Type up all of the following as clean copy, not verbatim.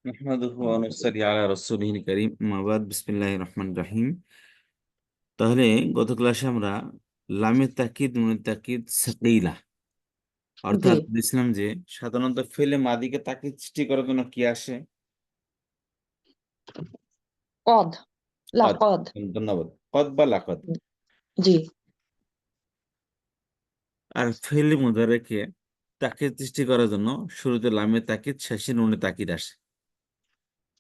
নাহমাদুহু ওয়া নুসাল্লি আলা রাসূলিহিল কারীম। আম্মা বাদ। বিসমিল্লাহির রহমানির রহিম। তাহলে গত ক্লাসে আমরা লামে তাকিদ, নুনে তাকিদ, সাকিলা জি, অর্থাৎ বলেছিলাম যে সাধারণত ফেলে মাদিকে তাকিদ সৃষ্টি করার জন্য কি আসে? কদ, কদ। লাকদ। ধন্যবাদ। কদ বা লাকদ। জি, আর ফেলে মুদারেকে তাকিদ সৃষ্টি করার জন্য শুরুতে লামে তাকিদ, শেষে নুনে তাকিদ আসে।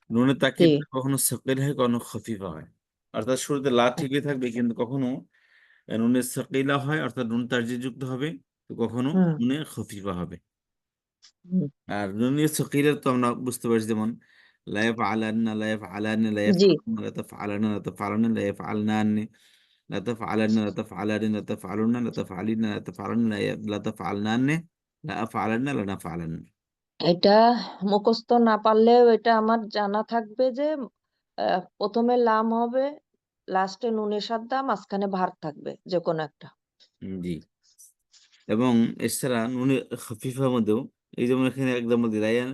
নুনে জি, তাকিদ কখনো সাকিলা হয়, কখনো খফিফা হয়। অর্থাৎ শুরুতে লা ঠিকই থাকবে, কিন্তু কখনো নুনে সাকিলা হয় অর্থাৎ নুন তারজিদ যুক্ত হবে, তো কখনো হুম, নুনে খফিফা হবে। হুম, আর নুনে সাকিলা তো আমরা বুঝতে পারছি, যেমন লাইফ আলান্না, লাইফ আলান্না, লাইফ জি। আলান্না, লাতাফ আলান্না, লাতাফ আলান্না, লাইফ আলনান্নে, লাতাফ আলান্না, লাতাফ আলান্না, লাতাফ আলুন্না, লাতাফ আলিনা, লাতাফ আলান্না, লাতাফ আলনান্নে, লাফ আলান্না, লানাফ আলান্না। এটা মুখস্থ না পারলেও এটা আমার জানা থাকবে যে প্রথমে লাম হবে, লাস্টে নুনের সাদ্দা, মাঝখানে ভার থাকবে যে কোনো একটা। জি। এবং এছাড়া নুনে খফিফার মধ্যেও এই যেমন এখানে একদম লাইন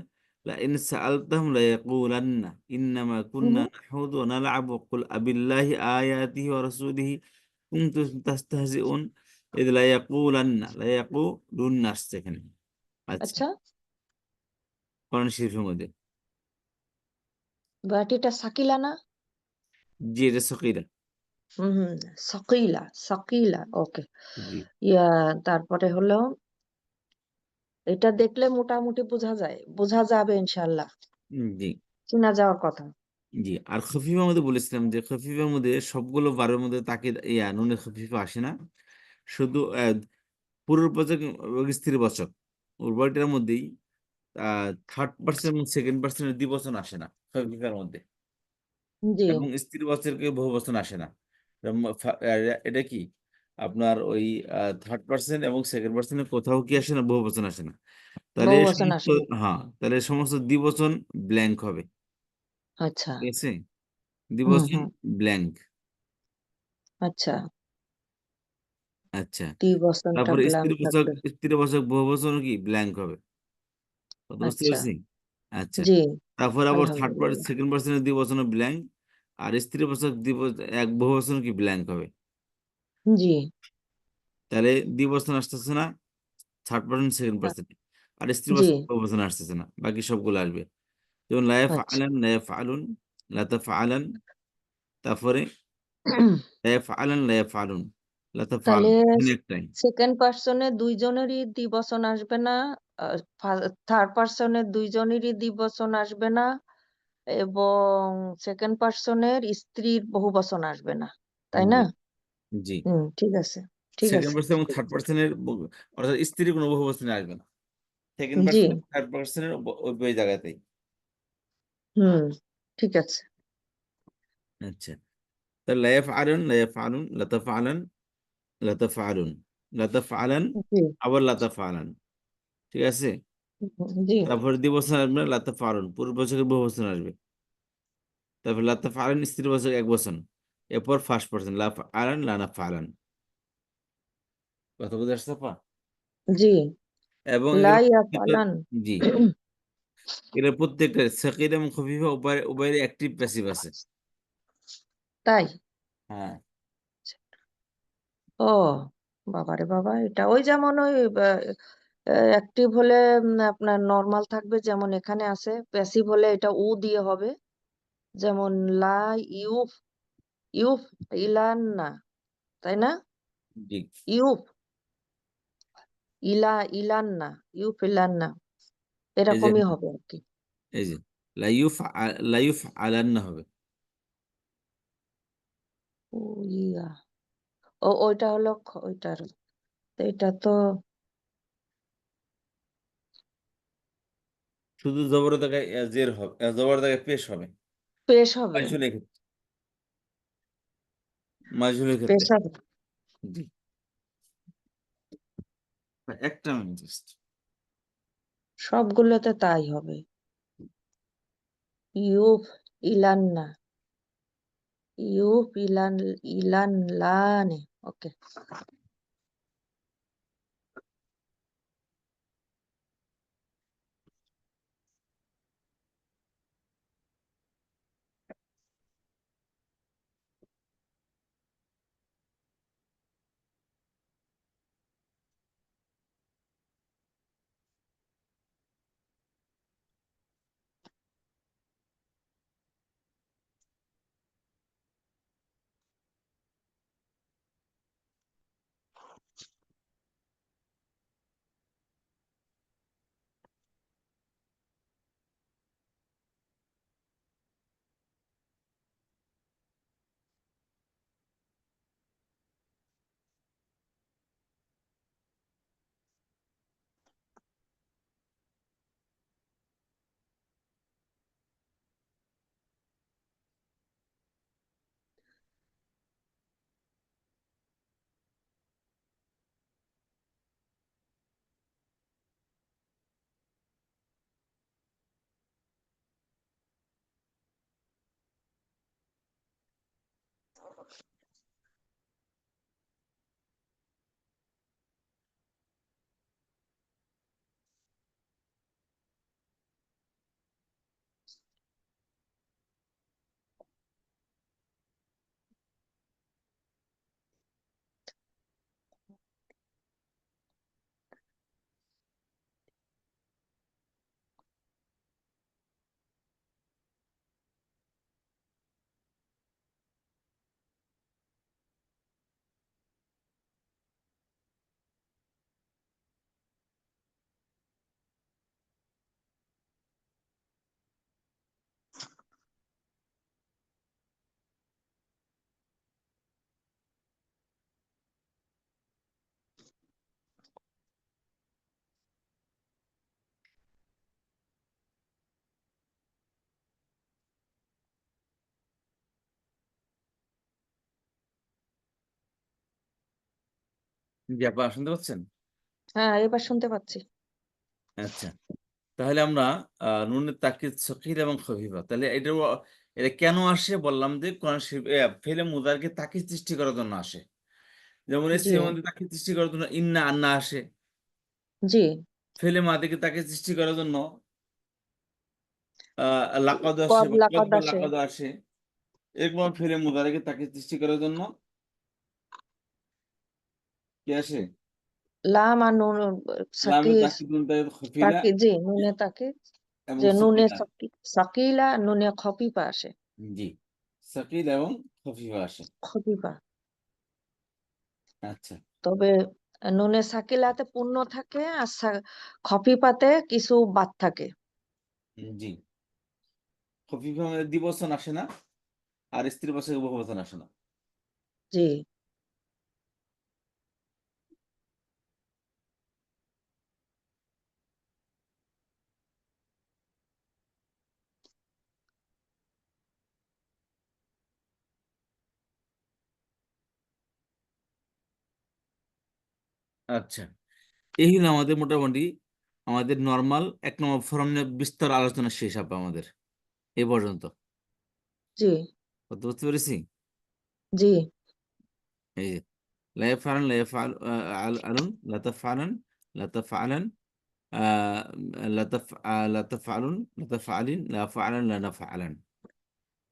লা ইন সাআলতাহুম লা ইয়াকুলান্না ইন্নামা হুম, কুন্না নাহুদু ওয়া নালআবু কুল আবিল্লাহি আয়াতিহি ওয়া রাসূলিহি কুনতুম তাস্তাহজিউন। ইদ লা ইয়াকুলান্না, লা ইয়াকুলুন্না আসছে এখানে। আচ্ছা, আচ্ছা, কোরআন শরীফের মধ্যে। বাট এটা সাকিলা না? জি, এটা সগীরা। হুম, হুম, সাকিলা, সাকিলা, ওকে। জি, ইয়া, তারপরে হলো এটা দেখলে মোটামুটি বোঝা যাবে ইনশাল্লাহ, জি, চেনা যাওয়ার কথা। জি। আর খফিফার মধ্যে বলেছিলাম যে খফিফার মধ্যে সবগুলো বারের মধ্যে তাকে নুনে খফিফা আসে না। শুধু পূর্ববাচক এবং স্ত্রীবাচক উভয়টার মধ্যেই থার্ড পার্সন এবং সেকেন্ড পার্সনের দ্বিবচন আসে না খফিফার মধ্যে, জি, এবং স্ত্রীবাচকে বহুবচন আসে না। এটা কি আপনার ওই থার্ড পার্সন এবং সেকেন্ড পার্সনের কোথাও কি আসে না, বহুবচন আসে না। তাহলে বহুবচন সমস্ত, আসে না। হ্যাঁ, তাহলে সমস্ত দ্বিবচন ব্ল্যাঙ্ক হবে। আচ্ছা, ঠিক আছে, হুম, দ্বিবচন হুম, ব্ল্যাঙ্ক। আচ্ছা, আচ্ছা, দ্বিবচনটা তারপরে ব্ল্যাঙ্ক স্ত্রীবাচক, থাকবে। স্ত্রীবাচক বহুবচন কি ব্ল্যাঙ্ক হবে। কথা বুঝতে আচ্ছা, পারছি? আচ্ছা, জি, তারপরে আবার থার্ড পার্সন আলহামদুলিল্লাহ। সেকেন্ড পার্সনের দ্বিবচন ব্ল্যাঙ্ক, আর স্ত্রীবাচক এক বহুবচন কি ব্ল্যাঙ্ক হবে। জি, তাহলে দ্বিবচন আসতেছে না থার্ড পার্সন সেকেন্ড আ- পার্সন, আর জি, স্ত্রীবাচক বহুবচন আসতেছে না, বাকি সবগুলো আসবে। যেমন লায়াফ আচ্ছা। আলান, লায়াফ আলুন, লাতাফ আলান, তারপরে লায়াফ আলান, লায়াফ আলুন, লাতাফ তাহলে আলুন, এখানে একটাই। সেকেন্ড পার্সনে দুইজনেরই দ্বিবচন আসবে না, থার্ড পার্সনে দুইজনেরই দ্বিবচন আসবে না, এবং সেকেন্ড পার্সনের স্ত্রীর বহুবচন আসবে না, তাই না? জি, জি। হুম, ঠিক আছে, ঠিক সেকেন্ড আছে। পার্সন এবং থার্ড পার্সনের অর্থাৎ স্ত্রী কোনো বহুবচনে আসবে না, সেকেন্ড জি, পার্সন থার্ড পার্সনের ওই জায়গাতেই। হুম, ঠিক আছে। আচ্ছা, তাহলে লায়াফ আলুন, লায়াফ আলুন, লাতাফ আলান, লাতাফ আলুন, লাতাফ আলান, জি, আবার লাতাফ আলান। ঠিক আছে, জি, তারপরে দ্বিবচন আসবে না, লাতাফ আলুন পূর্ব বচনের বহুবচন আসবে। তারপর লাতাফ আলান স্ত্রী বচন এক বচন, এরপর ফার্স্ট পার্সন লাফ আলান, লানাফ আলান। কথা বুঝে আসছে পা? জি, এবং এগুলো লাই প্রত্যেকটা, আপালান। জি, এগুলো প্রত্যেকটা সাকির এবং খফিফা উভয়ের অ্যাক্টিভ প্যাসিভ আছে। তাই? হ্যাঁ, ও বাবারে বাবা, এটা ওই যেমন ওই অ্যাক্টিভ হলে আপনার নর্মাল থাকবে, যেমন এখানে আছে। প্যাসিভ হলে এটা উ দিয়ে হবে, যেমন লা ইউফ, ইউফ ইলান না, তাই না? জি। ইউফ ইলান না, ইউফ ইলান না, এই যে, এরকমই হবে আর কি। এই যে লাইফ, লাইফ আলান্না হবে। ও ইয়া, ওইটা হলো ওইটার, এটা তো শুধু জবর জায়গায় জের হবে, জবর জায়গায় পেশ হবে। পেশ হবে, মাজহুলের ক্ষেত্রে, মাজহুলের পেশ ক্ষেত্রে। হবে। জি, একটা মিনিট জাস্ট। সবগুলোতে তাই হবে। ইউফ ইলান না, ইউফ ইলান, ইলান লানে, ওকে। জি আপা শুনতে পাচ্ছেন? হ্যাঁ, এবার শুনতে পাচ্ছি। আচ্ছা। তাহলে আমরা নুনের তাকিদ সকিল এবং খফিফা। তাহলে এটা কেন আসে বললাম যে কোরআন শরীফ ফেলে মুদারকে তাকিদ সৃষ্টি করার জন্য আসে। যেমন জি, ইসমের মধ্যে তাকিদ সৃষ্টি করার জন্য ইন্না, আন্না আসে। জি। ফেলে মাদিকে তাকিদ সৃষ্টি করার জন্য আ লাকাদ আসে কদ বা কদ লাকাদ বা আসে। লাকাদ আসে। এরকম ফেলে মুদারিকে তাকিদ সৃষ্টি করার জন্য কি আসে? লাম আর নুন লামে সাকি তাকিদুন তাকিদ খফিলা তাকি জি, নুনে তাকে এবং যে নুনে সকিলা। সাকিলা নুনে খফিফা আসে। জি। সকিল এবং খফিফা আসে। খফিফা। আচ্ছা। তবে নুনে সাকিলাতে পূর্ণ থাকে আর খফিফাতে কিছু বাদ থাকে। জি। খফিফা মানে দ্বিবচন আসে না। আর স্ত্রীবাচকে বহুবচন আসে না। জি, আচ্ছা। এই হলো আমাদের মোটামুটি আমাদের নরমাল ১ নম্বর ফর্ম নিয়ে বিস্তর আলোচনা শেষ হবে আমাদের এ পর্যন্ত। জি, কথা বুঝতে পেরেছি? জি, এই যে লা ইয়াফআলুন লা ইয়াফআল আলুন লা তাফআলান লা তাফআলান আ লা তাফআলুন লা তাফআলিন লা ফাআলান লা নাফআলান।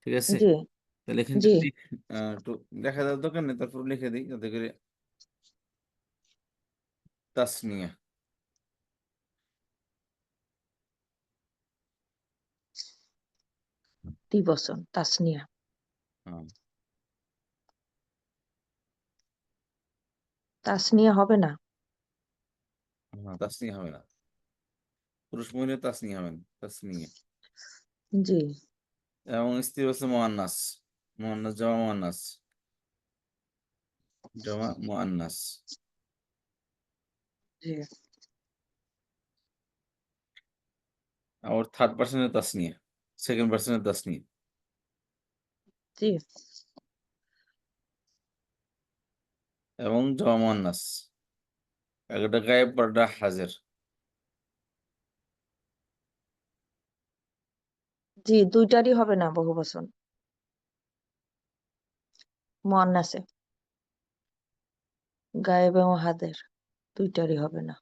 ঠিক আছে? জি, তাহলে এখানে জি। যদি একটু দেখা দেওয়ার দরকার নেই তারপর লিখে দিই যাতে করে তাসনিয়া। দ্বিবচন তাসনিয়া। আ তাসনিয়া হবে না। তাসনিয়া হবে না। পুরুষ মহিলা তাসনিয়া হবে না। তাসনিয়া। জি, এবং স্ত্রী হচ্ছে মুয়ান্নাস। মুয়ান্নাস জমা মুয়ান্নাস। জমা মুয়ান্নাস। জি, আর থার্ড পারসন এর তাসনিয়া। সেকেন্ড পারসন এর তাসনিয়া। জি, এবং জমা মুয়ান্নাস। একটা গায়েব পরটা হাজির। জি, দুইটারই হবে না বহুবচন মুয়ান্নাসে। গায়েব এবং হাদের দুইটারই হবে না।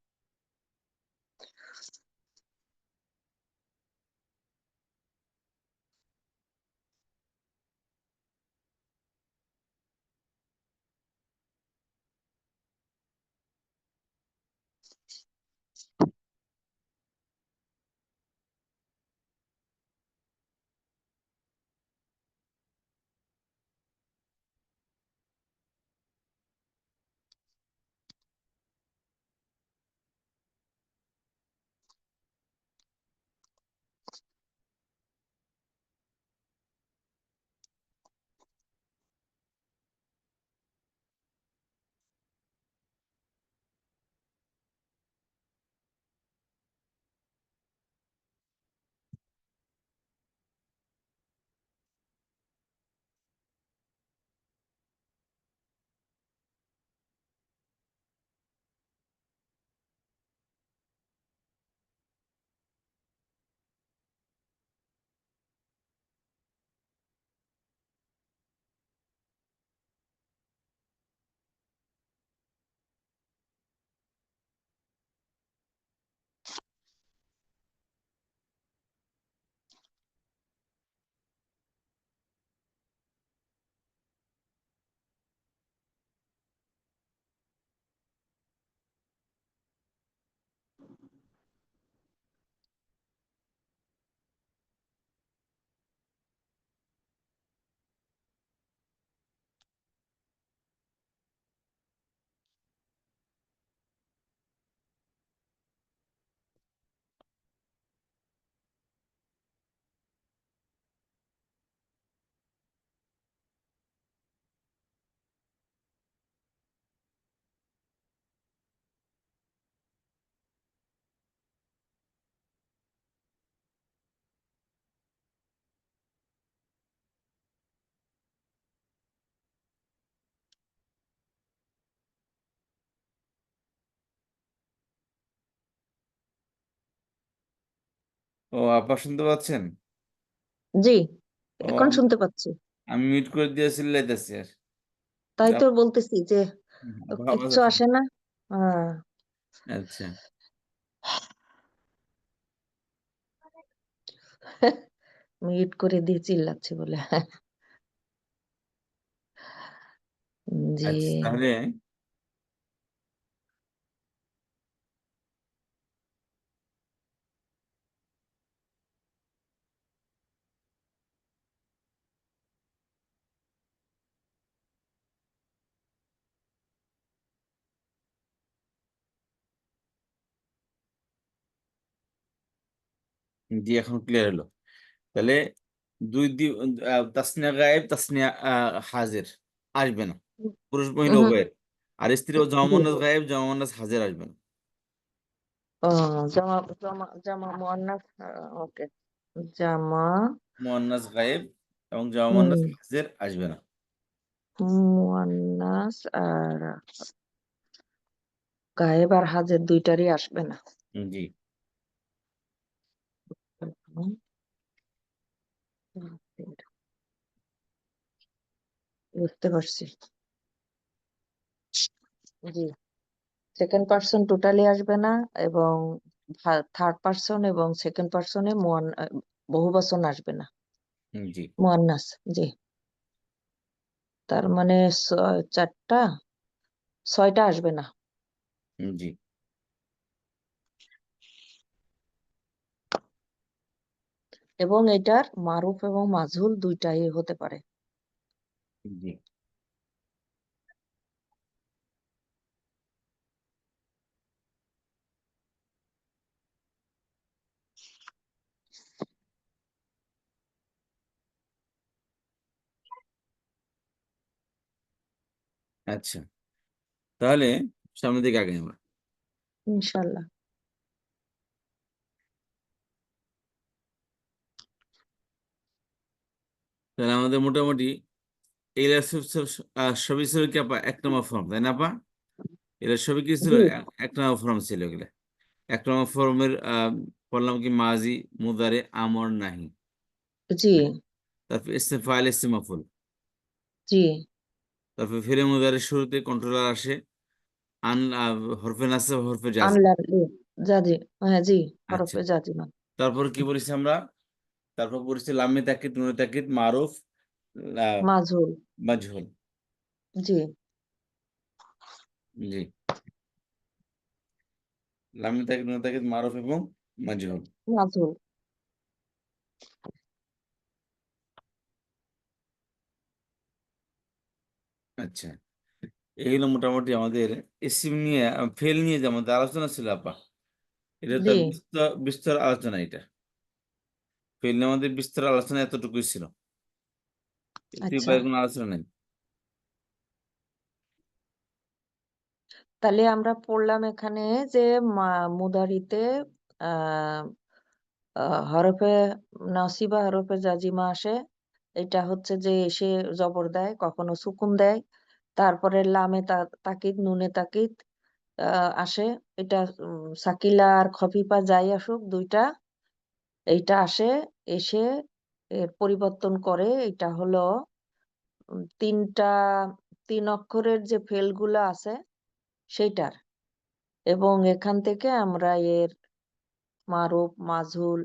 ও, আপা শুনতে পাচ্ছেন? জি, ও, এখন শুনতে পাচ্ছি। আমি মিউট করে দিয়ে চিল্লাইতেছি আর। তাই যা- তো বলতেছি যে আপা আওয়াজ কিচ্ছু আসে না। আসে না। হ্যাঁ। আচ্ছা। মিউট করে দিয়ে চিল্লাচ্ছি বলে। জি। আচ্ছা, তাহলে জি, এখন ক্লিয়ার হলো। তাহলে তাসনিয়া গায়েব, তাসনিয়া হাজির আসবে না, পুরুষ মহিলা উহুম, উভয়ের। আর স্ত্রী ও জি। জমান্নাস গায়েব, জমান্নাস হাজির আসবে না। ও, জামা জামা জামা মুয়ান্নাস। ওকে। জামা মুয়ান্নাস গায়েব এবং জমান্নাস হুম হাজির আসবে না। মুয়ান্নাস আর গায়েব আর হাজের দুইটারই আসবে না। জি। হুম, বুঝতে পারছি। জি। সেকেন্ড পার্সন টোটালি আসবে না, এবং থার্ড পার্সন এবং সেকেন্ড পার্সনে বহুবচন আসবে না। জি। মুয়ান্নাস। জি। তার মানে চারটা, ছয়টা আসবে না। জি। এবং এটার মারুফ এবং মাজহুল দুইটাই হতে পারে। জি। আচ্ছা, তাহলে সামনের দিকে আগে আমরা। ইনশাল্লাহ। তাহলে আমাদের মোটামুটি এগুলা সবই ছিল কি আপা এক নম্বর ফর্ম, তাই না আপা? এরা সবই কি ছিল? জি। এক নম্বর ফর্ম ছিল এগুলা। এক নম্বর ফর্মের বললাম কি মাজি, মুদারে, আমর, নাহি। জি। তারপর ইসম ফাইল, ইসম মাফুল। জি। তারপর ফেলে মুদারের শুরুতে কন্ট্রোলার আসে, আন হরফে নাসব, হরফে জাজম। আনলার জাজি। হ্যাঁ, জি। আচ্ছা, হরফে জাজিমান। তারপর কি বলেছি আমরা? তারপর বলেছি লামে তাকিদ, নুনে তাকিদ, মারুফ, মাজহুল। মাজহুল। জি। জি, লামে তাকিদ, নুনে তাকিদ, মারুফ এবং মাজহুল। মাজহুল। আচ্ছা, এইগুলো মোটামুটি আমাদের এসিম নিয়ে, ফেল নিয়ে যে আমাদের আলোচনা ছিল আপা, এটা তো জি। বিস্তর বিস্তর আলোচনা। এটা ফেল নিয়ে আমাদের বিস্তর আলোচনা এতটুকুই ছিল, এর আচ্ছা, বাইরে কোনো আলোচনা নেই। তাহলে আমরা পড়লাম এখানে যে মুদারিতে আহ হরফে নাসিবা, হরফে জাজিমা আসে। এটা হচ্ছে যে এসে জবর দেয়, কখনো সুকুন দেয়। তারপরে লামে তাকিদ, নুনে তাকিদ আসে। এটা সাকিলা আর খফিফা যাই আসুক দুইটা, এইটা আসে। এসে এর পরিবর্তন করে। এটা হলো তিনটা, তিন অক্ষরের যে ফেলগুলো আছে সেইটার। এবং এখান থেকে আমরা এর মারুফ, মাজহুল,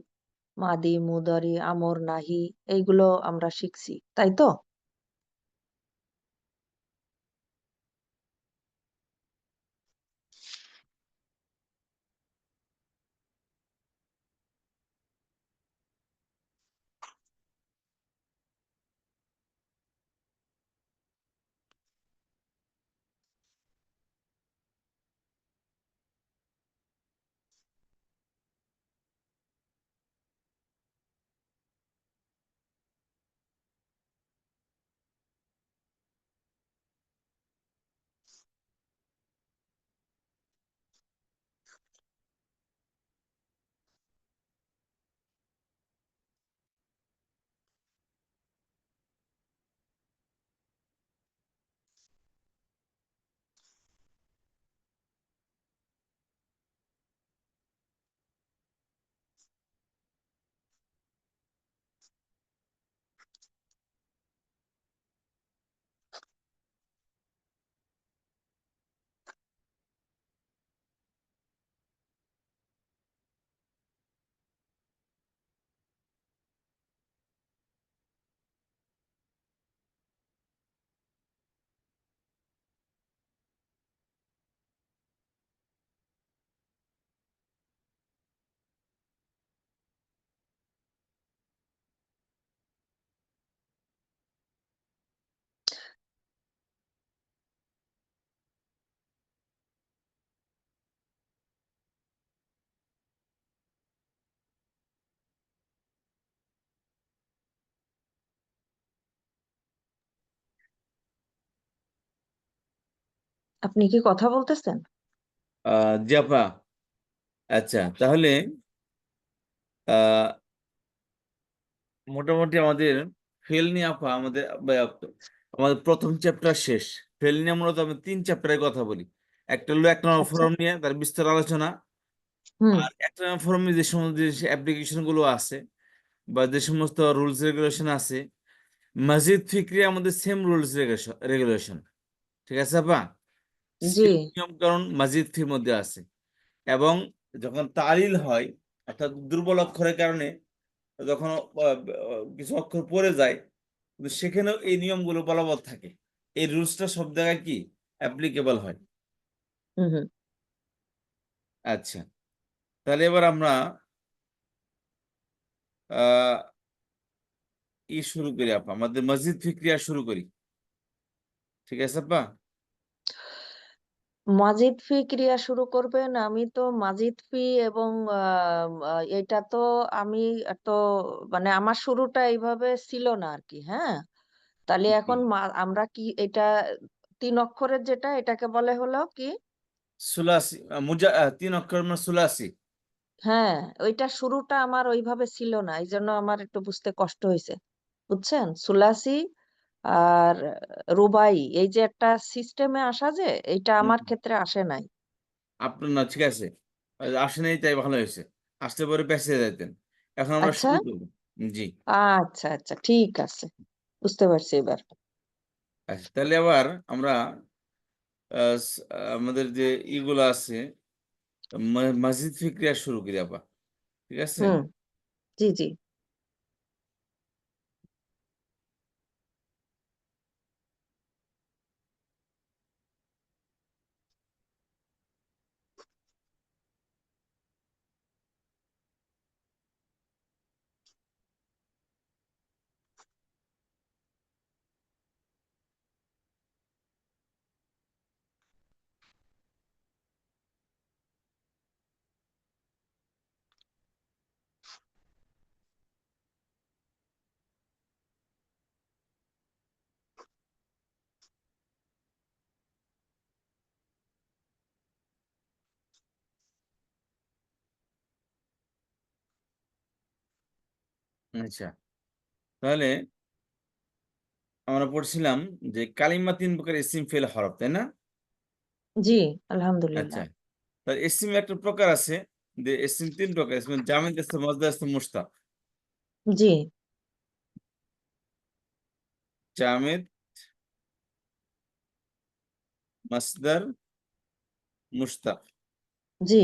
মাদি, মুদারি, আমর, নাহি এইগুলো আমরা শিখছি, তাই তো? আপনি কি কথা বলতেছেন? জি আপা। আচ্ছা, তাহলে আহ মোটামুটি আমাদের ফেল নিয়ে আপা আমাদের প্রথম চ্যাপ্টার শেষ। ফেল নিয়ে মূলত আমি 3 চ্যাপ্টারের কথা বলি। একটা হলো 1 নম্বর আচ্ছা। ফর্ম নিয়ে তার বিস্তার আলোচনা। হুম। আর 1 নম্বর ফর্মে যে সমস্ত অ্যাপ্লিকেশন গুলো আছে বা যে সমস্ত রুলস রেগুলেশন আছে, মসজিদ ফিকরি আমাদের সেম রুলস রেগুলেশন। ঠিক আছে আপা? জি। সেম নিয়ম কানুন মসজিদ ফির মধ্যে আছে। এবং যখন তালিল হয়, অর্থাৎ দুর্বল অক্ষরের কারণে যখন কিছু অক্ষর পড়ে যায়, কিন্তু সেখানেও এই নিয়মগুলো বলবৎ থাকে। এই রুলসটা সব জায়গায় কি অ্যাপ্লিকেবল হয়। হুম হুম। আচ্ছা, তাহলে এবার আমরা আহ শুরু করি আপা, আমাদের মসজিদ ফিক্রিয়া শুরু করি। ঠিক আছে আপা? মাজিদ ফি ক্রিয়া শুরু করবেন? আমি তো মাজিদ ফি এবং এটা তো আমি তো মানে আমার শুরুটা এইভাবে ছিল না আর কি। হ্যাঁ, তাহলে জি। এখন আমরা কি এটা 3 অক্ষরের যেটা এটাকে বলে হলো কি? সুলাসি, 3 অক্ষর মানে সুলাসি। হ্যাঁ, ওইটা শুরুটা আমার ওইভাবে ছিল না, এই জন্য আমার একটু বুঝতে কষ্ট হয়েছে, বুঝছেন? সুলাসি আর রুবাই, এই যে একটা সিস্টেমে আসা, যে এইটা হুম, আমার ক্ষেত্রে আসে নাই। আপনার না, ঠিক আছে। আসে নাই তাই ভালো হয়েছে। আসতে পরে পেঁচে যাইতেন। এখন আমরা আচ্ছা। শুরু করবো। জি। আচ্ছা আচ্ছা, ঠিক আছে, বুঝতে পারছি এবার। আচ্ছা, তাহলে আবার আমরা আমাদের যে ইগুলো আছে, মসজিদ ফিক্রিয়া শুরু করি আপা। ঠিক আছে? হুম। জি জি। আচ্ছা, তাহলে আমরা পড়ছিলাম যে কালিমা 3 প্রকার, ইসিম ফেল হরফ, তাই না? জি, আচ্ছা, আলহামদুলিল্লাহ। তাহলে ইসিম একটা প্রকার আছে, যে ইসিম 3 প্রকার। ইসিম জামিদ আছে, মসদার আছে, মুশতাক। জি। জামিদ, মসদার, মুশতাক। জি।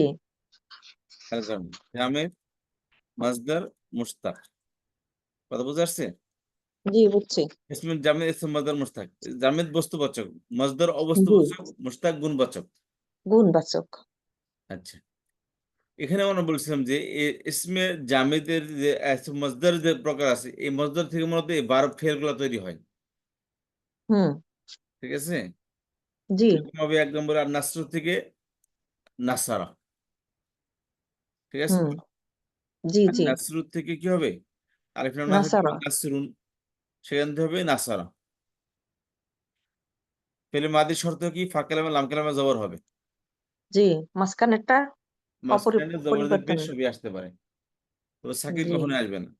খেয়াল করুন, জামিদ, মসদার, মুশতাক। কথা বুঝে আসছে? জি, বুঝছি। ইসমে জামিদ, ইসম মসদার, মুশতাক। জামিদ বস্তুবাচক, মসদার জি। অবস্থাবাচক, মুশতাক গুণবাচক। গুণবাচক। আচ্ছা, এখানে আমরা বলছিলাম যে ইসমে জামিদের যে মসদার যে প্রকার আছে, এই মসদার থেকে মূলত এই ভার্ব ফেল গুলো তৈরি হয়। হুম। ঠিক আছে? জি। এরকম হবে 1 নম্বরে আর নাসর থেকে নাসারা। ঠিক আছে? হুম। জি আর জি। নাসরুর থেকে কি হবে? আলিফ লাম না থাকবে নাসারা। নাসরুন, সেখান থেকে হবে নাসারা। ফেলে মাদির শর্ত কি? ফা কালামে লাম কালামে জবর হবে। জি। মাঝখানেরটা মাঝখানে জবর দিয়ে পেশ পরিবর্তন। সবই আসতে পারে, তো সাকিন জি। কখনোই আসবে না।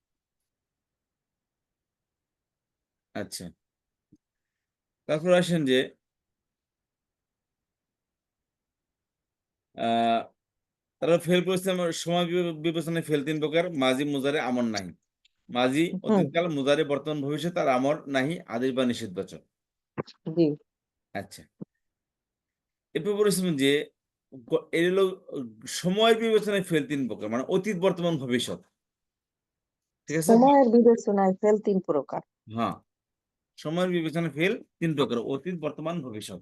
আচ্ছা, তারপর আসেন যে আহ তারা ফেল করেছে আমার সময় বিবেচনায় ফেল 3 প্রকার: মাজি, মুজারে, আমর, নাহি। মাজি হুম। অতীতকাল, মুজারে বর্তমান ভবিষ্যৎ, আর আমর নাহি আদেশ বা নিষেধবাচক। জি। আচ্ছা, এরপর বলেছিলাম যে এর হলো সময়ের বিবেচনায় ফেল 3 প্রকার, মানে অতীত, বর্তমান, ভবিষ্যৎ। ঠিক আছে? সময়ের বিবেচনায় ফেল 3 প্রকার। হ্যাঁ, সময়ের বিবেচনায় ফেল 3 প্রকার: অতীত, বর্তমান, ভবিষ্যৎ।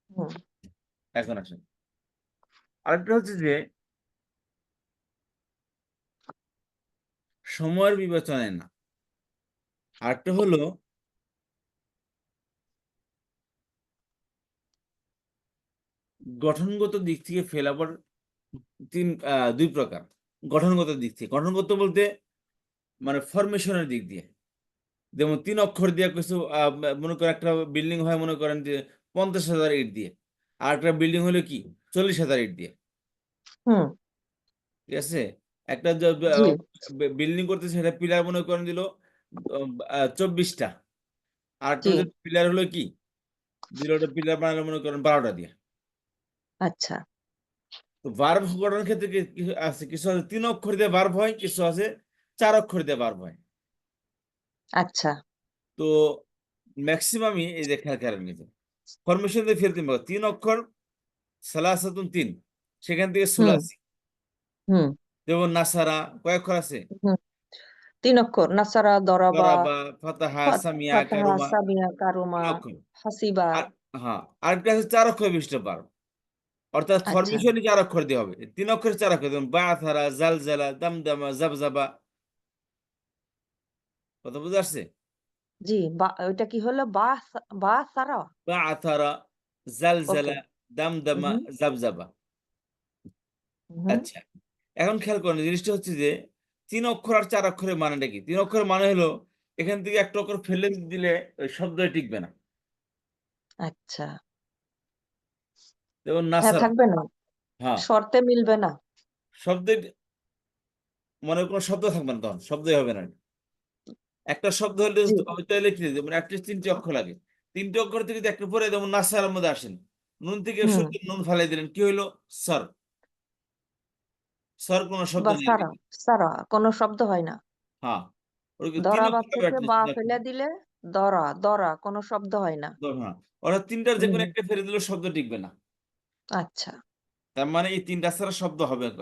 হুম। এখন আসেন, আরেকটা হচ্ছে যে সময়ের বিবেচনায় না, আরেকটা হলো গঠনগত দিক থেকে ফেল আবার 2 প্রকার। গঠনগত দিক থেকে, গঠনগত বলতে মানে ফরমেশনের দিক দিয়ে। যেমন 3 অক্ষর দিয়ে কিছু মনে করেন একটা বিল্ডিং হয়, মনে করেন যে 50,000 ইট দিয়ে। আর একটা বিল্ডিং হলো কি 40,000 ইট দিয়ে, হুম। ঠিক আছে। একটা জি। বিল্ডিং করতেছে, সেটা পিলার মনে করেন দিল 24টা, আর একটা জি। পিলার হলো কি দুটা পিলার বানালো মনে করেন 12টা দিয়ে। আচ্ছা। তো ভার্ব গঠনের ক্ষেত্রে কিছু আছে, কিছু আছে 3 অক্ষর দিয়ে ভার্ব হয়, কিছু আছে 4 অক্ষর দিয়ে ভার্ব হয়। আচ্ছা। তো ম্যাক্সিমামই এই যে খেয়াল করেন নিতে ফরমেশন দিয়ে ফেলতে পারবো 3 অক্ষর, সালাসাতুন 3, সেখান থেকে হুম। সুলাসি। হুম। যেমন নাসারা কয় অক্ষর আছে? হুম। 3 অক্ষর। নাসারা, দরাবা, দরাবা, ফাতাহা, সামিয়া, ফাতাহা, কারুমা, সামিয়া, 3 কারুমা, অক্ষর। হাসিবা। আর হ্যাঁ, আরেকটা আছে 4 অক্ষর বিশিষ্ট ভার্ব, অর্থাৎ আচ্ছা। ফরমেশনই 4 অক্ষর দিয়ে হবে। 3 অক্ষর 4 অক্ষর, যেমন বাথারা, জালজালা, দামদামা, জাবজাবা। কথা বুঝে আসছে? জি, বা ওইটা কি হলো? বা সারা? বাথারা, ওকে। জালজালা, দামদামা, উহু, জাবজাবা। উহু। আচ্ছা, এখন খেয়াল করেন জিনিসটা হচ্ছে যে 3 অক্ষর আর 4 অক্ষরের মানেটা কি? 3 অক্ষরের মানে হলো এখান থেকে একটা অক্ষর ফেলে দিলে ওই শব্দই টিকবে না। আচ্ছা। যেমন হ্যাঁ, নাসারা। থাকবে না। হ্যাঁ, শর্তে মিলবে না। শব্দের মানে কোনো শব্দ থাকবে না, তখন শব্দই হবে না। একটা শব্দ হলে জি। ওইটা লিখে দিতে মানে অ্যাটলিস্ট 3টি অক্ষর লাগে। 3টি অক্ষর থেকে যদি একটা পরে যেমন নাসারার মধ্যে আসেন, নুন থেকে হুম। শুধু নুন ফালাই দিলেন, কি হইলো? সর। সর কোনো শব্দ বা নেই এর সারা, ভিতরে। সারা কোনো শব্দ হয় না। হ্যাঁ, ওই 3 দরাবা অক্ষর হবে থেকে বা অ্যাটলিস্ট। ফেলে দিলে দরা, দরা কোনো শব্দ হয় না। হ্যাঁ, অর্থাৎ 3টার যে হুম। কোনো একটা ফেলে দিলেও শব্দ টিকবে না। আচ্ছা। তার মানে এই 3টা ছাড়া শব্দ হবে না।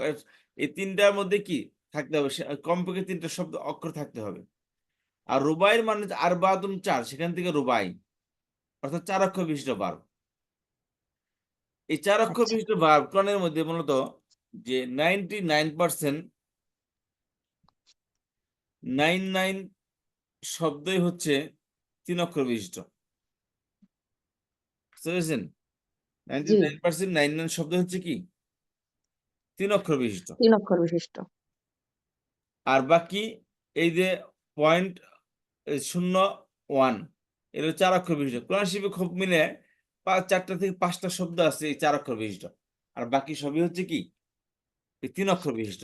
এই 3টার মধ্যে কি থাকতে হবে? কমপক্ষে 3টা শব্দ অক্ষর থাকতে হবে। আর রুবাইয়ের মানে হচ্ছে আর বাদুম 4, সেখান থেকে রুবাই, অর্থাৎ 4 অক্ষর বিশিষ্ট ভার্ব। এই 4 অক্ষর আচ্ছা। বিশিষ্ট ভার্ব কোরআনের মধ্যে মূলত যে 99% 99 শব্দই হচ্ছে 3 অক্ষর বিশিষ্ট। বুঝতে পেরেছেন? জি। 99% 99 শব্দ হচ্ছে কি 3 অক্ষর বিশিষ্ট। 3 অক্ষর বিশিষ্ট। আর বাকি এই যে 0.01 এর 4 অক্ষর বিশিষ্ট। কোরআন শরীফে খুব মিলে 4টা থেকে 5টা শব্দ আছে এই 4 অক্ষর বিশিষ্ট। আর বাকি সবই হচ্ছে কি এই 3 অক্ষর বিশিষ্ট।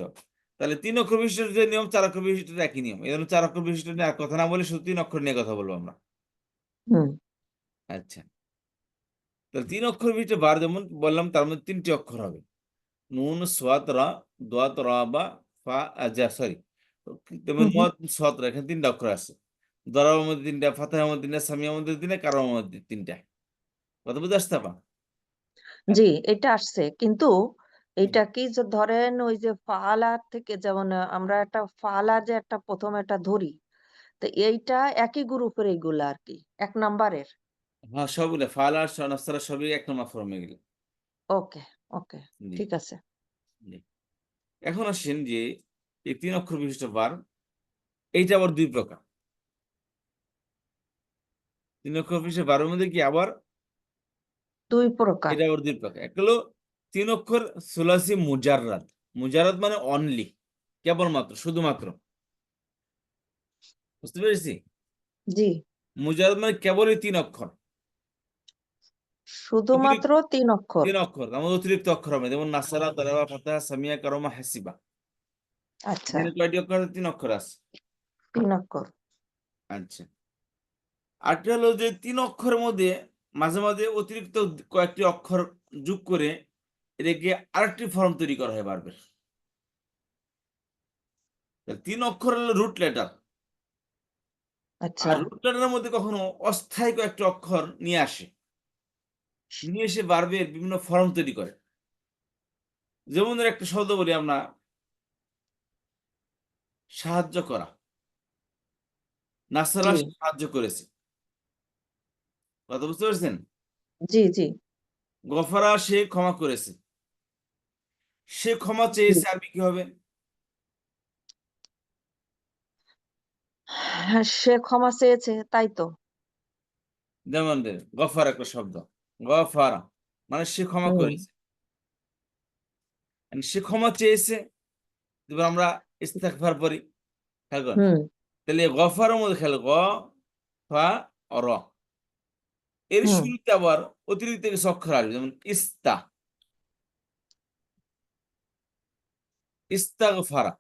তাহলে 3 অক্ষর বিশিষ্ট যে নিয়ম, 4 অক্ষর বিশিষ্ট একই নিয়ম। এই জন্য 4 অক্ষর বিশিষ্ট নিয়ে আর কথা না বলে শুধু 3 অক্ষর নিয়ে কথা বলবো আমরা। হুম। আচ্ছা, তাহলে 3 অক্ষর বিশিষ্ট বার যেমন বললাম, তার মধ্যে 3টি অক্ষর হবে। নুন, সোয়াত, রা, দোয়াত, রা বা ফা, সরি, তেমন হুম, হুম। মদ, সত, রা, এখানে 3টা অক্ষর আছে। দরাবের মধ্যে 3টা, ফাতাহের মধ্যে 3টা, সামিয়ার মধ্যে 3টা, কারোর মধ্যে 3টা। কথা বুঝে আসতে পা? জি, এটা আসছে। কিন্তু এইটা কি যে ধরেন ওই যে ফালার থেকে যেমন আমরা একটা ফালা যে একটা ১ম একটা ধরি। তো এইটা একই গ্রুপের এইগুলা আরকি। ১ নাম্বারের। হ্যাঁ, সবগুলো ফালা, নাস্তারা সবই 1 নম্বর ফর্মে গেল। ওকে, ওকে। জি, ঠিক আছে। জি। এখন আসেন যে এই 3 অক্ষর বিশিষ্ট বার, এইটা আবার 2 প্রকার। 3 অক্ষর বিশিষ্ট বারের মধ্যে কি আবার ২ প্রকার। এটা আবার 2 প্রকার। একটা হলো 3 অক্ষর সুলাসি মুজাররাদ। মুজাররাদ মানে অনলি, কেবলমাত্র, শুধুমাত্র। বুঝতে পেরেছি? জি। মুজাররাদ মানে কেবলই 3 অক্ষর। শুধুমাত্র অতিরিক্ত ৩ অক্ষর। 3 অক্ষর, আমার অতিরিক্ত অক্ষর হবে, যেমন নাসারা, দারাবা, ফাতাহা, সামিয়া, কারমা, হাসিবা। আচ্ছা, এখানে কয়টি অক্ষর আছে? 3 অক্ষর আছে। ৩ অক্ষর। আচ্ছা, আরেকটা হলো যে 3 অক্ষরের মধ্যে মাঝে মাঝে অতিরিক্ত কয়েকটি অক্ষর যোগ করে এটাকে আরেকটি ফর্ম তৈরি করা হয় ভার্বের। 3 অক্ষর হলো রুট লেটার। আচ্ছা। আর রুট লেটারের মধ্যে কখনো অস্থায়ী কয়েকটি অক্ষর নিয়ে আসে, নিয়ে এসে ভার্বের বিভিন্ন ফর্ম তৈরি করে। যেমন ধর একটা শব্দ বলি আমরা, সাহায্য করা। নাসারা জি, সাহায্য করেছে। কথা বুঝতে পারছেন? জি, জি, গফারা সে ক্ষমা করেছে। সে ক্ষমা জি। চেয়েছে, আরবি কি হবে? হ্যাঁ, সে ক্ষমা চেয়েছে, তাই তো? যেমন গফার একটা শব্দ, গফারা মানে সে ক্ষমা হুম, করেছে। And সে ক্ষমা চেয়েছে, এবার আমরা ইস্তেগফার পড়ি, খেয়াল করেন। হুম, তাহলে গফারের মধ্যে খেয়াল গ ফা র, এর হুম। শুরুতে আবার অতিরিক্ত কিছু অক্ষর আসবে, যেমন ইস্তা, ইস্তাগফারা।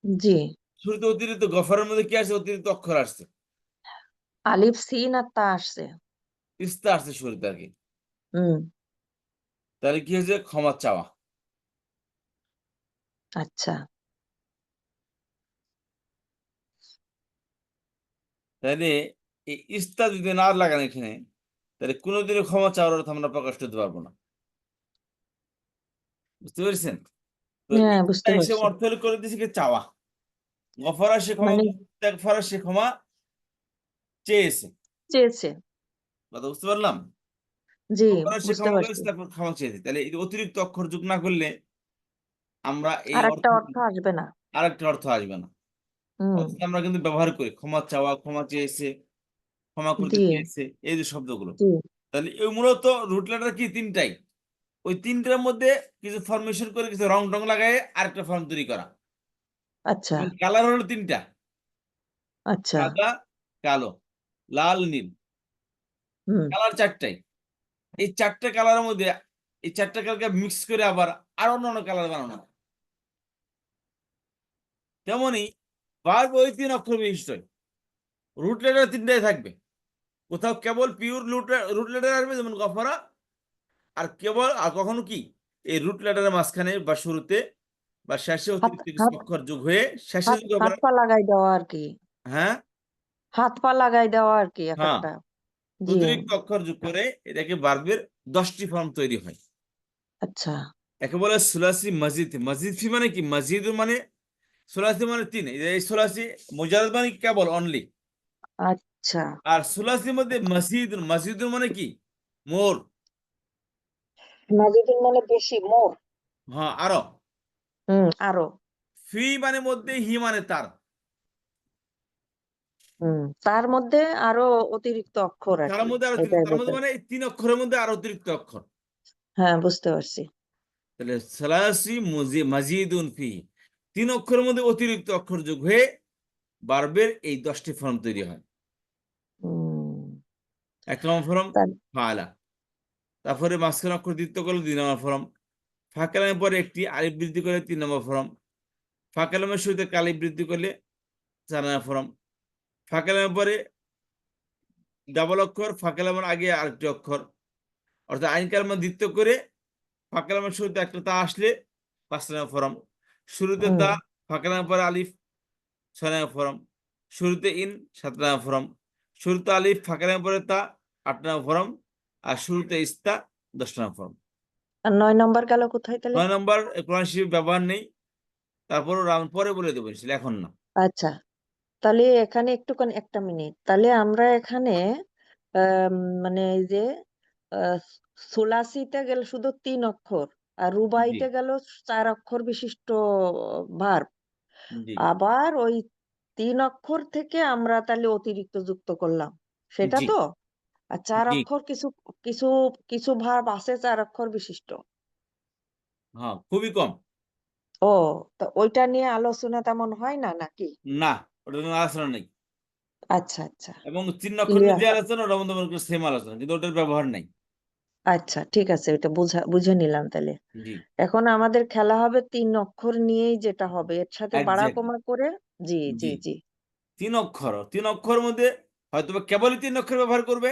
জি। শুরুতে অতিরিক্ত, গফারের মধ্যে কি আসছে? অতিরিক্ত অক্ষর আসছে, আলিফ সিন আর তা আসছে। ইস্তা আসছে শুরুতে আর কি। হুম। তাহলে কি হয়েছে? ক্ষমা চাওয়া। আচ্ছা। তাহলে এই ইস্তা যদি না লাগান এখানে, তাহলে কোনোদিনও ক্ষমা চাওয়ার অর্থ আমরা প্রকাশ করতে পারবো না। বুঝতে পেরেছেন? তো হ্যাঁ, ইস্তা বুঝতে এসে পারছি। অর্থ করে দিয়েছে কি? চাওয়া। গফারা সে ক্ষমা মানে করেছে, ইস্তাগফারা সে ক্ষমা চেয়েছে। চেয়েছে। কথা বুঝতে পারলাম? জি, গফারা সে বুঝতে ক্ষমা পারছি। করেছে, তারপর ক্ষমা চেয়েছে। তাহলে এই অতিরিক্ত অক্ষর যোগ না করলে আমরা এই আরেকটা অর্থ, অর্থ আসবে না। আরেকটা অর্থ আসবে না। হুম। অথচ আমরা কিন্তু ব্যবহার করি ক্ষমা চাওয়া, ক্ষমা চেয়েছে, ক্ষমা করতে জি, চেয়েছে, এই যে শব্দগুলো। জি। তাহলে এই মূলত রুট লেটার কি? তিনটাই। ওই তিনটার মধ্যে কিছু ফরমেশন করে, কিছু রং টং লাগায় আরেকটা ফর্ম তৈরি করা। আচ্ছা, এবং কালার হলো তিনটা: আচ্ছা। সাদা, কালো, লাল, নীল। হুম, কালার চারটাই। এই চারটে কালারের মধ্যে এই চারটে কালারকে মিক্স করে আবার আরো অন্যান্য কালার বানানো হয়। তেমনি ভার্ব ওই তিন অক্ষর বিশিষ্ট। রুট লেটার তিনটাই থাকবে। কোথাও কেবল পিওর রুট লেটার আসবে, যেমন গফরা। আর কেবল, আর কখনো কি এই রুট লেটারের মাঝখানে বা শুরুতে বা শেষে হাত অতিরিক্ত কিছু হাত অক্ষর যোগ হয়ে শেষে হাত যদি হাত আমরা, পা লাগাই দেওয়া আরকি। হ্যাঁ, হাত পা লাগাই দেওয়া আরকি হ্যাঁ, একেকটা। জি, অতিরিক্ত অক্ষর যোগ করে এটাকে ভার্বের 10টি ফর্ম তৈরি হয়। আচ্ছা, একে বলে সুলাসি মজিদ। মজিদ ফি মানে কি? মজিদ মানে, সুলাসি মানে তিন। এই সুলাসি মুজাররদ মানে কি? কেবল, অনলি। আচ্ছা। আর সুলাসির মধ্যে মসজিদ, মসজিদ মানে কি? মোর। মাজিদুল মানে বেশি, মোর। হ্যাঁ, আরো। আরো। ফি মানে মধ্যে, হি মানে তার। তার মধ্যে আরো অতিরিক্ত অক্ষর তার আরকি। মধ্যে আরো এটাই তার মধ্যে বোঝায়। মানে এই তিন অক্ষরের মধ্যে আরো অতিরিক্ত অক্ষর। হ্যাঁ, বুঝতে পারছি। তাহলে সালাসি মজিদুন ফি, তিন অক্ষরের মধ্যে অতিরিক্ত অক্ষর যোগ হয়ে ভার্বের এই 10টি ফর্ম তৈরি হয়। হুম। এক নম্বর ফর্ম তার ফাআলা। তারপরে মাঝখানে অক্ষর দ্বিত্ব করলে 2 নম্বর ফর্ম। ফাঁকালামের পরে একটি আলিফ বৃদ্ধি করলে 3 নম্বর ফর্ম। ফাঁকালামের শুরুতে কালিফ বৃদ্ধি করলে 4 নম্বর ফর্ম। ফাঁকালামের পরে ডাবল অক্ষর, ফাঁকালামের আগে আরেকটি অক্ষর, অর্থাৎ আইন কালামে দ্বিত্ব করে ফাঁকালামের শুরুতে একটা তা আসলে 5 নম্বর ফর্ম। শুরুতে হুম, তা, ফাঁকালামের পরে আলিফ, 6 নম্বর ফর্ম। শুরুতে ইন, 7 নম্বর ফর্ম। শুরুতে আলিফ, ফাঁকালামের পরে তা, 8 নম্বর ফর্ম। আর শুরুতে ইস্তা, 10 নম্বর ফর্ম। আর ৯ নাম্বার গেল কোথায় তাহলে? 9 নম্বর কোরআন শরীফ ব্যবহার নেই। তারপরও রাউন্ড পরে বলে দেবো, এখন না। আচ্ছা, তাহলে এখানে একটুখানি একটা মিনিট। তাহলে আমরা এখানে আম মানে এই যে আ সুলাসিতে গেলে শুধু ৩ অক্ষর, আর জি, রুবাইতে গেল ৪ অক্ষর বিশিষ্ট ভার্ব। জি, আবার ওই ৩ অক্ষর থেকে আমরা তাহলে অতিরিক্ত যুক্ত করলাম। সেটা জি, তো? আর ৪ জি। অক্ষর কিছু কিছু ভার্ব আছে ৪ অক্ষর বিশিষ্ট। হ্যাঁ, খুবই কম। ও, তো ওইটা নিয়ে আলোচনা তেমন হয় না নাকি? না, ওটা কোনো আলোচনা নেই। আচ্ছা, আচ্ছা। এবং 3 অক্ষর ক্লিয়ার। যে আলোচনা, ওটার মধ্যে মনে করি সেম আলোচনা, কিন্তু ওটার ব্যবহার নেই। আচ্ছা, ঠিক আছে। এটা বুঝে নিলাম তাইলে। জি, এখন আমাদের খেলা হবে ৩ অক্ষর নিয়েই, যেটা হবে এর সাথে বাড়া একজ্যাক্টলি। কমা করে। জি, জি, জি, জি। 3 অক্ষর, 3 অক্ষরের মধ্যে হয়তো বা কেবলই 3 অক্ষর ব্যবহার করবে,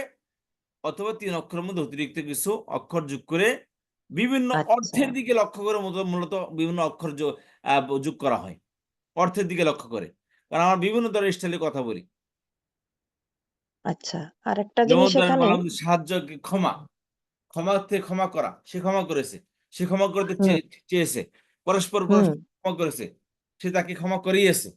অথবা 3 অক্ষরের মধ্যে অতিরিক্ত কিছু অক্ষর যোগ করে বিভিন্ন আচ্ছা, অর্থের দিকে লক্ষ্য করে মূলত বিভিন্ন অক্ষর যোগ করা হয় অর্থের দিকে লক্ষ্য করে। কারণ আমরা বিভিন্ন ধরনের স্টাইলে কথা বলি। আচ্ছা। আরেকটা যেমন জিনিস ধরেন এখানে। বললাম যে সাহায্য, ক্ষমা, ক্ষমা থেকে ক্ষমা করা, সে ক্ষমা করেছে, সে ক্ষমা করতে হুম, চেয়েছে, পরস্পর হুম, পরস্পর ক্ষমা করেছে, সে তাকে ক্ষমা করিয়েছে।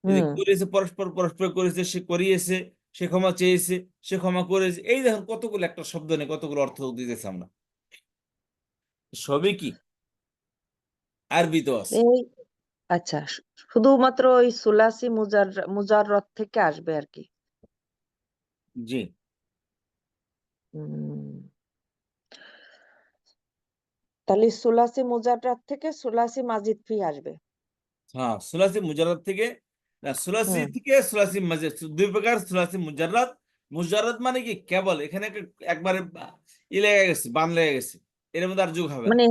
এই যে হুম। করেছে, পরস্পর পরস্পর করেছে, সে করিয়েছে, সে ক্ষমা চেয়েছে, সে ক্ষমা করেছে। এই দেখুন কতগুলো একটা শব্দ নেই, কতগুলো অর্থ দিতেছে আমরা। সবই কি আরবিতে আছে। এই আচ্ছা, শুধুমাত্র ওই সুলাসি মুজাররদ থেকে আসবে আরকি। জি, হুম। তাহলে সুলাসি মুজাররদ থেকে সুলাসি মাজিদ ফি আসবে। হ্যাঁ, সুলাসি মুজাররদ থেকে, না, সুলাসি হুম, থেকে সুলাসি মাজিদ, দুই প্রকার সুলাসি মুজাররদ মুজাররদ মানে কি কেবল এখানে একবারে ই লেগে গেছে, বান লেগে গেছে। এর মধ্যে আর যোগ হবে না। মানে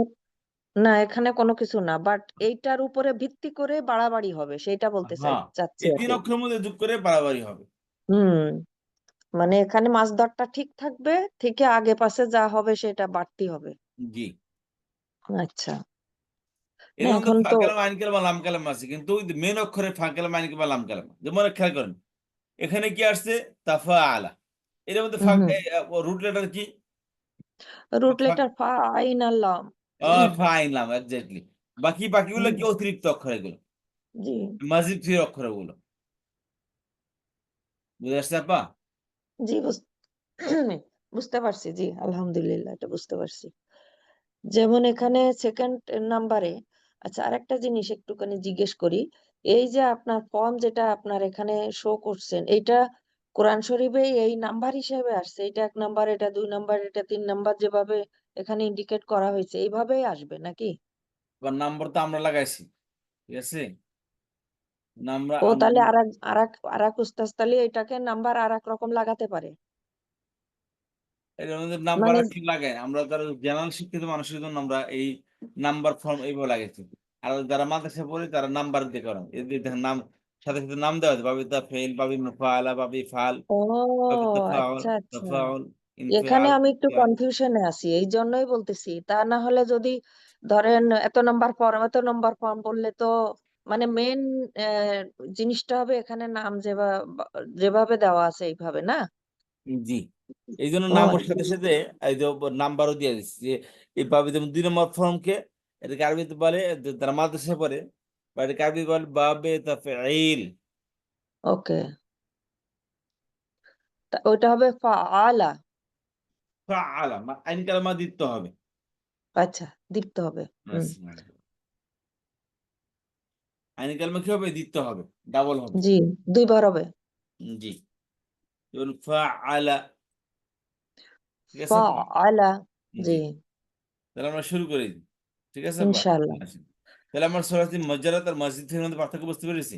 না এখানে কোনো কিছু না। বাট এইটার উপরে ভিত্তি করে বাড়াবাড়ি হবে সেইটা বলতে হ্যাঁ, চাচ্ছি এই ৩ আরকি। অক্ষরের মধ্যে যোগ করে বাড়াবাড়ি হবে। হুম, মানে এখানে মাসদারটা ঠিক থাকবে, থেকে আগে পাশে যা হবে সেটা বাড়তি হবে। জি। আচ্ছা। না এর মধ্যে এখন ফা তো কালামা, আইন কালামা, লাম কালামা আছে। কিন্তু ওই মেইন অক্ষরে ফা কালামা, আইন কালামা, লাম কালামা। যেমন খেয়াল করেন। এখানে কি আসছে? তাফাআলা। এর মধ্যে হুম, হুম। রুট লেটার কি? রুট ফা লেটার ফা, আইন আর লাম। ফা, আইন, লাম এক্সাক্টলি। বাকিগুলো হুম, কি অতিরিক্ত অক্ষর এগুলো। জি, মাজিদ ফির অক্ষর ওগুলো। বুঝে আসছে আপা? জি বুঝতে পারছি। জি, আলহামদুলিল্লাহ এটা বুঝতে পারছি। যেমন এখানে সেকেন্ড নাম্বারে আচ্ছা আরেকটা জিনিস একটুখানি জিজ্ঞেস করি। এই যে আপনার ফর্ম যেটা আপনার এখানে শো করছেন, এইটা কোরআন শরীফে এই নাম্বার হিসেবে আসছে। এটা ১ নাম্বার, এটা ২ নাম্বার, এটা ৩ নাম্বার যেভাবে এখানে ইন্ডিকেট করা হয়েছে এইভাবেই আসবে নাকি? আবার নাম্বার তো আমরা লাগাইছি। ঠিক আছে? নাম্বার ও তাহলে আরেক উস্তাজ তাহলে এটাকে নাম্বার আরেক রকম লাগাতে পারে। এর মধ্যে নাম্বার মানে আসলে লাগাই। আমরা যারা জেনারেল শিক্ষিত মানুষের জন্য আমরা এই নাম্বার ফর্ম এইভাবে লাগাইছি। আর যারা মাদ্রাসায় পড়ে তারা নাম্বার দিয়ে করান। এদের দেখেন নাম সাথে, সাথে নাম দেওয়া আছে। বাবি তাফঈল, বাবি মুফাআলা, বাবি ফাল, ও বাবি তাফাউল, আচ্ছা, আচ্ছা। তাফাউল, এখানে ইনফিআল, আমি একটু ইফতিআল। কনফিউশনে আছি। এইজন্যই বলতেছি। তা না হলে যদি ধরেন এত নাম্বার ফর্ম বললে তো মানে মেইন অ্যা জিনিসটা হবে এখানে নাম যেভাবে দেওয়া আছে এইভাবে না? জি। এইজন্য ও নামের আচ্ছা। সাথে, সাথে এই যে নাম্বারও দিয়ে দিচ্ছি যে এইভাবে যেমন ২ নম্বর ফর্মকে এটাকে আরবিতে বলে যারা মাদ্রাসায় পড়ে বা এটাকে আরবি বলে বাবে তাফঈল। ওকে। ওইটা হবে ফাআলা। ফাআলা আইন কালামা দিতে হবে। আচ্ছা, দীপ্ত হবে। হুম। আচ্ছা। আইন কালামা কি হবে? দিতে হবে। ডাবল হবে। জি, ২ বার হবে। জি। যেমন ফাআলা। ঠিক আছে আপা? ফাআলা। জি। জি, তাহলে আমরা শুরু করি। ঠিক আছে আপা? ইনশাআল্লাহ। আসেন। তাহলে আমরা সরাসরি মুজারাত আর মাজজিদ এর মধ্যে পার্থক্য বুঝতে পেরেছি?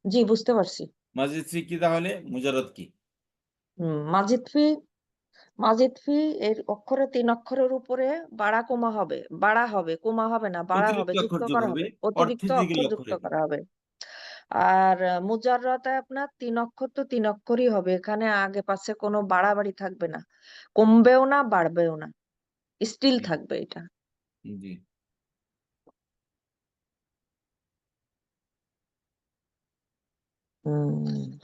জি, বুঝতে পারছি। মাজজিদ ফি কি তাহলে? মুজারাত কি? হুম, মাজিদ ফি এর অক্ষরে ৩ অক্ষরের উপরে বাড়া হবে, কমা হবে না, বাড়া হবে, অতিরিক্ত যুক্ত অক্ষর যোগ করা হবে। হবে। অতিরিক্ত অর্থের দিকে অক্ষর লক্ষ্য যুক্ত রেখে। করা হবে। আর মুজাররাতে আপনার ৩ অক্ষর তো ৩ অক্ষরই হবে। এখানে আগে পাশে কোনো বাড়াবাড়ি থাকবে না। কমবেও না, বাড়বেও না। স্টিল জি, থাকবে এটা। জি। হুম।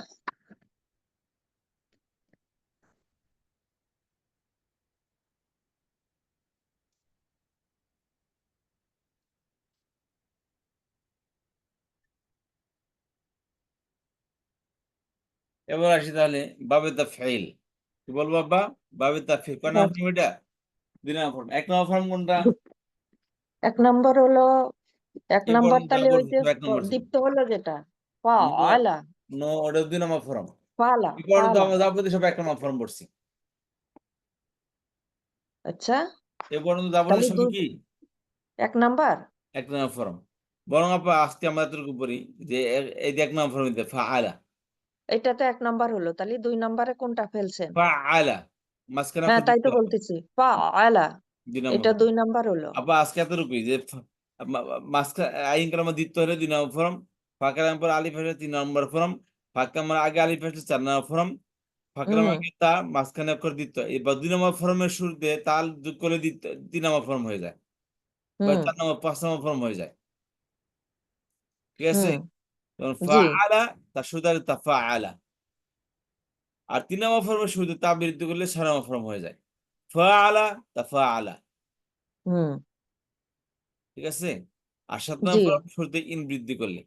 এবার আসি তাহলে বাবে তাফঈল। কি বলবো আব্বা? বাবে তাফঈল কয় বাহ! নম্বর ফর্ম এটা? ২ নম্বর ফর্ম। ১ নম্বর ফর্ম কোনটা? ১ নাম্বার হলো ১ এ নাম্বার পর্যন্ত যা তাহলে ওই পড়ছি যে সব ১ নম্বর ছিল। দীপ্ত হলো যেটা। নো, ফাআলা, নো ওটা ২ নম্বর ফর্ম। ফালা, এ পর্যন্ত ফালা। আমরা যা পড়ছি সব ১ নম্বর ফর্ম পড়ছি। আচ্ছা, এ পর্যন্ত যা পড়ছি তাহলে সবই কি? ১ নাম্বার? ১ নম্বর ফর্ম। বরং আপা আজকে আমরা এতটুকু পড়ি যে এই যে ১ নম্বর ফর্ম দিতে ফাআলা, এটা তো ১ নাম্বার হলো। তাহলে ২ নাম্বারে কোনটা ফেলছেন? ফাআলা মাঝখানে হ্যাঁ, অক্ষর তাই দিতে তো হবে। বলতেছি। ফাআলা ২ নম্বর এটা ফর্ম। ২ নাম্বার হলো। আপা আজকে এতটুকুই যে আইন কালামা দ্বিতীয় হলে ২ নম্বর ফরম, ফাঁকা কালামের পর আলিফ হলে ৩ নম্বর ফরম, ফাঁকা কালামের আগে আলিফ আসলে ৪ নম্বর ফরম, ফাঁকা হুম, কালামের আগে তা মাঝখানে অক্ষর দ্বিতীয়। এবার ২ নম্বর ফরমের শুরুতে তাল যোগ করলে ৩ নম্বর ফরম হয়ে যায়। বা হুম, ৪ নম্বর ৫ নম্বর ফরম হয়ে যায়। ঠিক আছে? হুম। যেমন জি, ফাআলা তার শুরুতে আছে তাফাআলা। আর ৩ নম্বর ফরমের শুরুতে তা বৃদ্ধি করলে ৬ নম্বর ফরম হয়ে যায়। ফাআলা তাফাআলা। হুম, ঠিক আছে? আর ৭ জি, নম্বর ফরম শুরুতে ইন বৃদ্ধি করলে।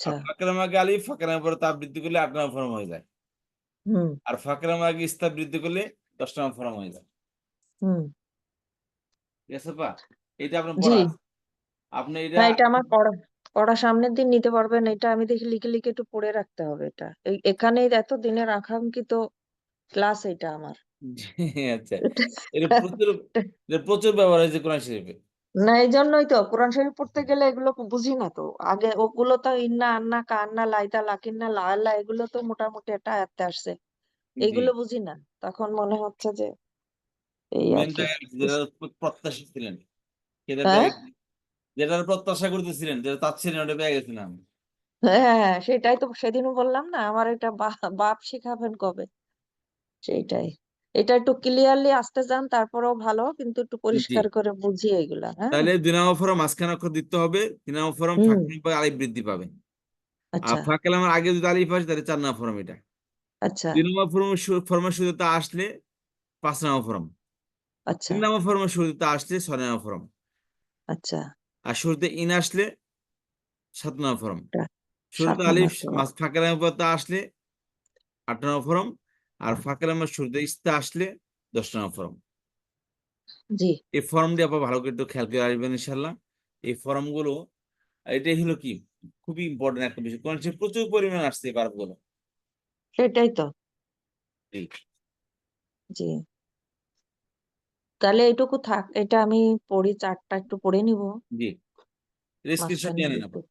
আর আচ্ছা, ফাঁকের আগে আলিফ, ফাঁকের পরে তা বৃদ্ধি করলে ৮ নম্বর ফরম হয়ে যায়। হুম, আর ফাঁকের আগে ইস্তা বৃদ্ধি করলে ১০ নম্বর ফরম হয়ে যায়। হুম, ঠিক আছে আপা? এটা আপনার জি। পড়া আছে। আপনি এটা না এটা আমার পড়া সামনের দিন নিতে পারবেন। এটা আমি দেখি লিখে একটু পড়ে রাখতে হবে এটা। এখানেই এত দিনের আকাঙ্ক্ষিত ক্লাস এটা আমার। জি, আচ্ছা। এটা এটা প্রচুর ব্যবহার হয়েছে কোরআন শরীফে। না, এই জন্যই তো কোরআন শরীফ পড়তে গেলে এগুলো বুঝি না তো। আগে ওগুলো তো ইন্না আন্না কান্না লাইতা লাকিন্না লাআল্লাহ এগুলো তো মোটামুটি একটা আয়ত্তে আসছে, জি। এইগুলো বুঝি না। তখন মনে হচ্ছে যে এই আর মেন কি। জায়গায় যেটা প্রত্যাশী ছিলেন সেটা হ্যাঁ, পেয়ে, যেটা প্রত্যাশা করতেছিলেন, যেটা চাচ্ছিলেন ওটা পেয়ে গেছিলাম। হ্যাঁ, সেটাই তো সেদিনও বললাম না, আমার এটা বাপ শিখাবেন কবে। সেইটাই। এটা একটু ক্লিয়ারলি আসতে যান তারপরেও ভালো, কিন্তু একটু জি। পরিষ্কার করে বুঝিয়ে এগুলা। হ্যাঁ। তাহলে ২ নম্বর ফরম মাঝখানে অক্ষর দিতে হবে, ৩ নম্বর ফরম হুম। ফাঁকা পরে আলিফ বৃদ্ধি পাবে। আর আচ্ছা। ফাঁকা আমার আগে যদি আলিফ আসে তাহলে ৪ নম্বর ফরম এটা। আচ্ছা। ২ নম্বর ফরমের শুরুতে আসলে ৫ নম্বর ফরম। আচ্ছা। ৩ নম্বর ফরমের শুরুতে আসলে ৬ নম্বর ফরম। আচ্ছা। আর শুরুতে ইন আসলে ৭ নম্বর ফরম। এটা সাত শুরুতে আলিফ নাম্বার তো। ফাঁকা পরে আসলে ৮ নম্বর ফরম। আর ফাঁকা আমার শুরুতে ইস্তা আসলে ১০ নম্বর ফরম। জি। এই ফর্ম দিয়ে আপনার ভালো করে একটু খেয়াল করে আসবেন ইনশাল্লাহ। এই ফর্ম গুলো, এটাই হলো কি, খুবই ইম্পর্টেন্ট একটা বিষয়, কারণ সে প্রচুর পরিমাণ আসছে এই বারগুলো। সেটাই তো। জি। জি। তাহলে এইটুকু থাক, এটা আমি পড়ি, চারটা একটু পড়ে নিব জি, স্ক্রিনশট মাঝখানে নিয়ে নেন একটু। আপনি।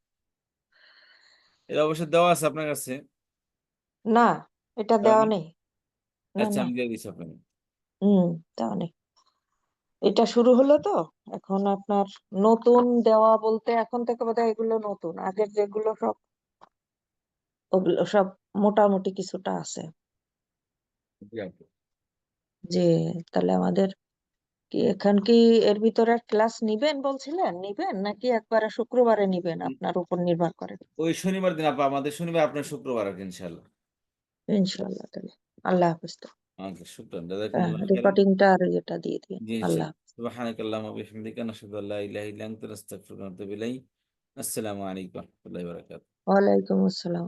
এটা অবশ্যই দেওয়া আছে আপনার কাছে। না, এটা দেওয়া দেওয়া নেই? নেই। না, আচ্ছা, না। আমি দিয়ে দিচ্ছি আপনাকে। হুম। দেওয়া নেই। এটা শুরু হলো তো। এখন আপনার নতুন দেওয়া বলতে এখন থেকে বোধহয় এগুলো নতুন, আগের যেগুলো সব ওগুলো সব মোটামুটি কিছুটা আছে। জি, আপু। যে তাহলে আমাদের কি এখন কি এর ভিতরে ক্লাস নিবেন বলছিলেন, নিবেন নাকি একবারে শুক্রবারে নিবেন, আপনার উপর নির্ভর করে। ওই শনিবার দিন আপা, আমাদের শনিবার আপনার শুক্রবার আর কি, ইনশাল্লাহ। ইনশাআল্লাহ। তাহলে আল্লাহ হাফিজ তো। ওকে, শুক্রান, জাযাকুমুল্লাহ খাইরান। রেকর্ডিংটা আর ইয়েটা দিয়ে দিন। জি, আল্লাহ ইনশাল্লাহ। হাফিজ। সুবহানাকাল্লাহুম্মা ওয়া বিহামদিকা নাশহাদু আল্লা ইলাহা ইল্লা আনতা নাস্তাগফিরুকা ওয়া নাতুবু ইলাইক। আসসালামু আলাইকুম ওয়া রাহমাতুল্লাহি ওয়া বারাকাতুহু। ওয়ালাইকুম আসসালাম।